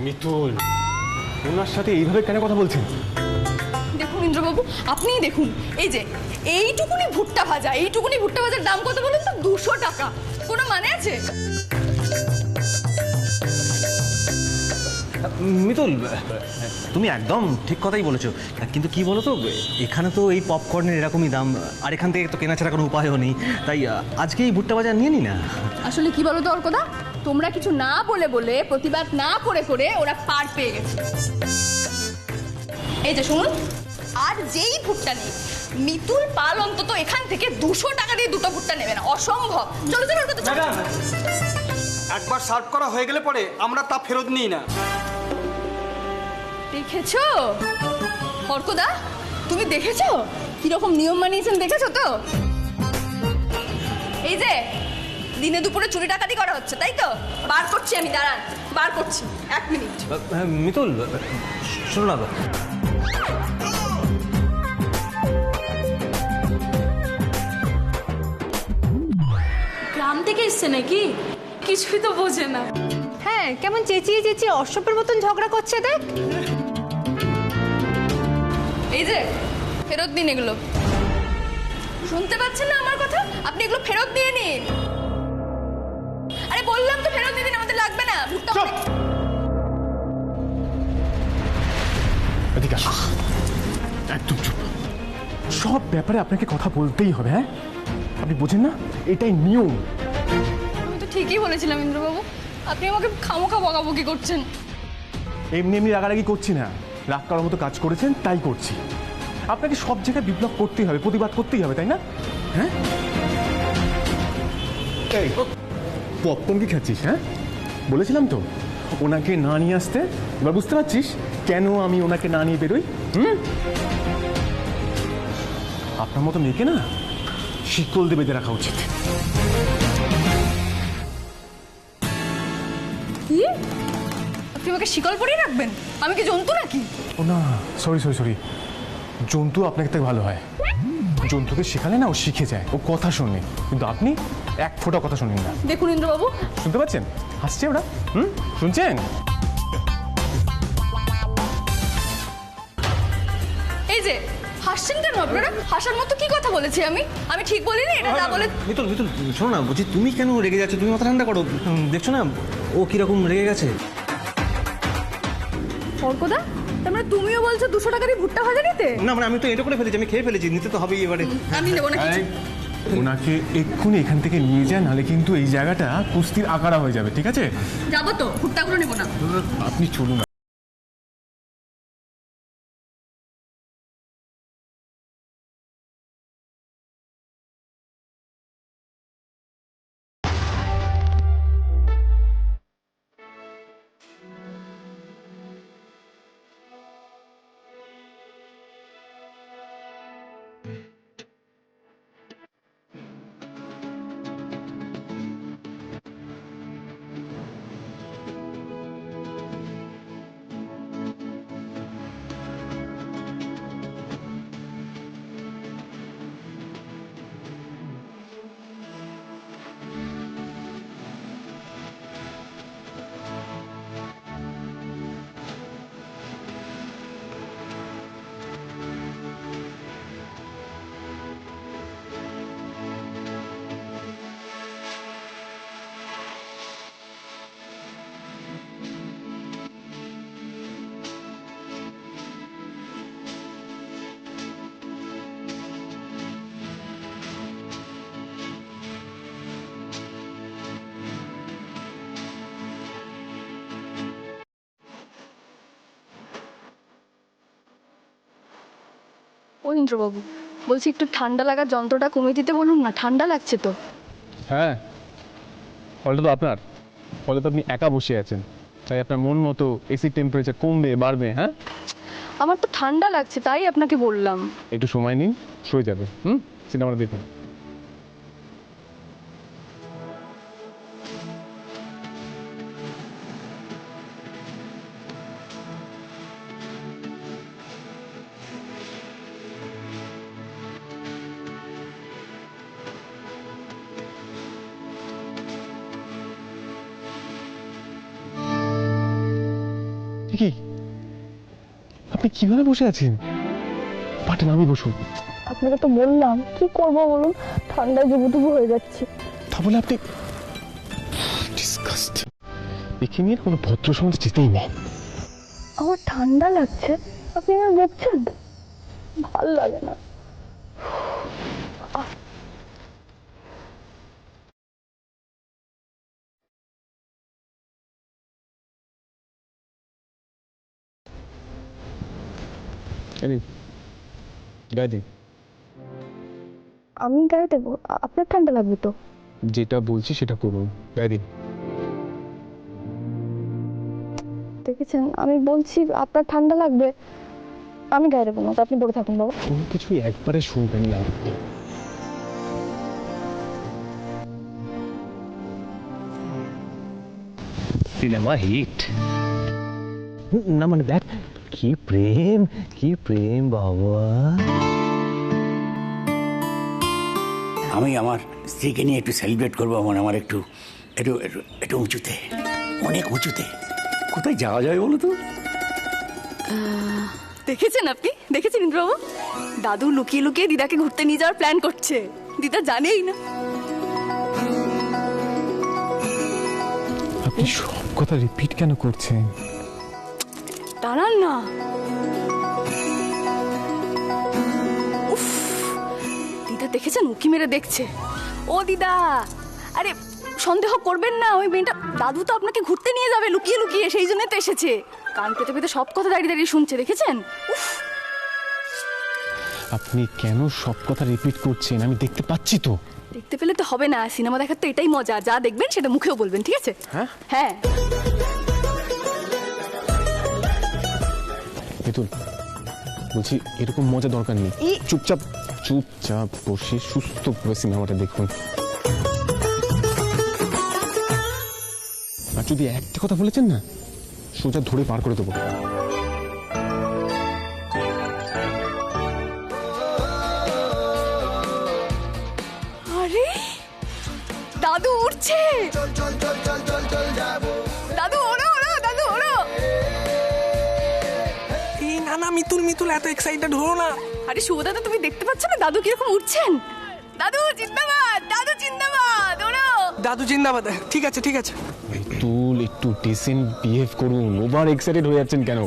মিতুল, ওনার সাথে এইভাবে কেন কথা বলছেন? দেখুন ইন্দ্রবাবু, আপনিই দেখুন, এই যে এইটুকুনি ভুট্টা ভাজার দাম কত বলুন তো? 200 টাকা। কোনো মানে আছে? মিতুল, তুমি একদম ঠিক কথাই বলেছো, কিন্তু কি বলো তো, এখানে তো এই পপকর্নের এরকমই দাম, আর এখান থেকে তো কেনা ছাড়া কোনো উপায়ও নেই, তাই আজকে এই ভুট্টা বাজার নিয়ে নি না। আসলে কি বলো তো অর্কদা, তোমরা কিছু না বলে বলে, প্রতিবাদ না করে করে ওরা পার পেয়ে গেছে। এই যে শুনুন, আর যেই ভুট্টা নেই, মিতুল পাল অন্তত এখান থেকে 200 টাকা দিয়ে দুটো ভুট্টা নেবে না, অসম্ভব। চলো চলো অর্কদা, চলো। একবার সার্ভ করা হয়ে গেলে পরে আমরা তা ফেরত নিই না। দেখেছো অর্কদা, তুমি দেখেছো কিরকম নিয়ম মানিয়েছেন? দেখেছো তো? এই যে দিনে দুপুরে চুরি ডাকাতি করা হচ্ছে, তাই তো? বার করছি আমি, দাঁড়ান, বার করছি, 1 মিনিট। মিতুল, শোনো না, গ্রাম থেকে এসছে নাকি? কিছুই তো বোঝে না। হ্যাঁ, কেমন চেঁচিয়ে চেঁচিয়ে অসভ্যের মতন ঝগড়া করছে দেখ। এই যে ফেরত দিন এগুলো। শুনতে পাচ্ছেন না আমার কথা? আপনি এগুলো ফেরত দিয়ে নিন। আরে বললাম তো ফেরত দিয়ে দিন, আমাদের লাগবে না ভুট্টা। এদিকে আসো। একদম চুপ। সব ব্যাপারে আপনাকে কথা বলতেই হবে। হ্যাঁ, আপনি বোঝেন না? এটাই নিয়ম। আমি তো ঠিকই বলেছিলাম ইন্দ্রবাবু, আপনি আমাকে খামোখা বকাবকি করছেন। এমনি এমনি রাগারাগি করছি না, রাগ করার মতো কাজ করেছেন তাই করছি। আপনাকে সব জায়গায় বিপ্লব করতেই হবে, প্রতিবাদ করতেই হবে, তাই না? হ্যাঁ, এই পপকর্ন কি খাচ্ছিস? হ্যাঁ, বলেছিলাম তো ওনাকে না নিয়ে আসতে। এবার বুঝতে পারছিস কেন আমি ওনাকে না নিয়ে বেরোই? আপনার মতো মেয়েকে না শিকল দিয়ে বেঁধে রাখা উচিত। কি? আপনি আমাকে শিকল পরিয়ে রাখবেন? আমি কি জন্তু নাকি? ও না, সরি সরি সরি, জন্তু আপনাকে থেকে ভালো হয়। জন্তুকে শেখালে না ও শিখে যায়, ও কথা শোনে, কিন্তু আপনি এক ফোঁটা কথা শোনেন না। দেখুন ইন্দ্রবাবু, শুনতে পাচ্ছেন? হাসছে ওরা। শুনছেন? এই যে হাসছেন কেন আপনারা? হাসার মতো কি কথা বলেছি আমি? আমি ঠিক বলিনি? এটা যা বলে। মিতুল মিতুল, শোনো না, বলছি তুমি কেন রেগে যাচ্ছ? তুমি মাথা ঠান্ডা করো, দেখছো না ও কিরকম রেগে গেছে। অর্কদা, তার মানে তুমিও বলছো 200 টাকা দিয়ে ভুট্টা ভাজা নিতে? না মানে আমি তো এটা করে ফেলেছি, আমি খেয়ে ফেলেছি, নিতে তো হবেই এবারে। আমি নেবো না কিছু। ওনাকে এক্ষুনি এখান থেকে নিয়ে যায়, নাহলে কিন্তু এই জায়গাটা কুস্তির আকারা হয়ে যাবে, ঠিক আছে? যাবো তো, ভুট্টাগুলো নেবো না। আপনি চলুন। ও ইন্দ্রবাবু, বলছি একটু ঠান্ডা লাগার যন্ত্রটা কমিয়ে দিতে বলুন না, ঠান্ডা লাগছে তো। হ্যাঁ, ফলটা তো আপনার, ফলে তো আপনি একা বসে আছেন, তাই আপনার মন মতো এসির টেম্পারেচার কমবে বাড়বে। হ্যাঁ, আমার তো ঠান্ডা লাগছে, তাই আপনাকে বললাম। একটু সময় নিন, শুয়ে যাবে। সিনেমাটা দেখুন। কি আপনি কিভাবে বসে আছেন? পাটেন, আমি বসুন। আপনাকে তো বললাম, কি করবো বলুন, ঠান্ডায় জুবুটুবু হয়ে যাচ্ছে। তা বলে আপনি ডিসকাস্টিং। একে নিয়ে কোনো ভদ্র সমাজে যেতেই নেই। আমার ঠান্ডা লাগছে, আপনি আমার বকছেন? ভাল লাগে না। গায়ে দিন। আমি গায়ে দেবো? আপনার ঠান্ডা লাগবে তো। যেটা বলছি সেটা করুন, গায়ে দিন। দেখেছেন, আমি বলছি আপনার ঠান্ডা লাগবে, আমি গায়ে দেবো না, তো আপনি পরে থাকুন বাবা। কোনো কিছুই একবারে শুনবেন না। Cinema hit. না মানে দেখ, কি প্রেম, কি প্রেম বাবা। আমি আমার স্ত্রীকে নিয়ে একটু সেলিব্রেট করবো, আমার একটু একটু একটু একটু উঁচুতে, অনেক উঁচুতে। কোথায় যাওয়া যায় বলো তো? দেখেছেন আপনি? দেখেছেন ইন্দ্রবাবু? দাদু লুকিয়ে লুকিয়ে দিদাকে ঘুরতে নিয়ে যাওয়ার প্ল্যান করছে, দিদা জানেই না। আপনি সব কথা রিপিট কেন করছেন? দাঁড়ান না। উফ, দিদা দেখেছেন উকি মেরে দেখছে। ও দিদা, আরে সন্দেহ করবেন না, ওই মেয়েটা, দাদু তো আপনাকে ঘুরতে নিয়ে যাবে লুকিয়ে লুকিয়ে, সেই জন্যই তো এসেছে। কান পেতে পেতে সব কথা দাঁড়িয়ে দাঁড়িয়ে শুনছে, দেখেছেন? উফ, আপনি কেন সব কথা রিপিট করছেন? আমি দেখতে পাচ্ছি তো। দেখতে পেলে তো হবে না, সিনেমা দেখার তো এটাই মজা, যা দেখবেন সেটা মুখেও বলবেন, ঠিক আছে? হ্যাঁ হ্যাঁ। মিতুল, বলছি এরকম মজা দরকার নেই। চুপচাপ চুপচাপ বসে সুস্থভাবে সিনেমাটা দেখুন। আর যদি একটা কথা বলেছেন না, সোজা ধরে পার করে দেবো। আরে দাদু উঠছে, দাদু ওড়ো ওড়ো, দাদু ওড়ো। এই না না মিতুল, মিতুল এত এক্সাইটেড হলো না। আরে শুভ দাদা, তুমি দেখতে পাচ্ছ না দাদু কিরকম উঠছেন? দাদু জিন্দাবাদ, দাদু জিন্দাবাদ, ওড়ো। দাদু জিন্দাবাদ। ঠিক আছে ঠিক আছে। মিতুল, একটু ডিসেন্ট বিহেভ করুন। ওভার এক্সাইটেড হয়ে যাচ্ছেন কেন?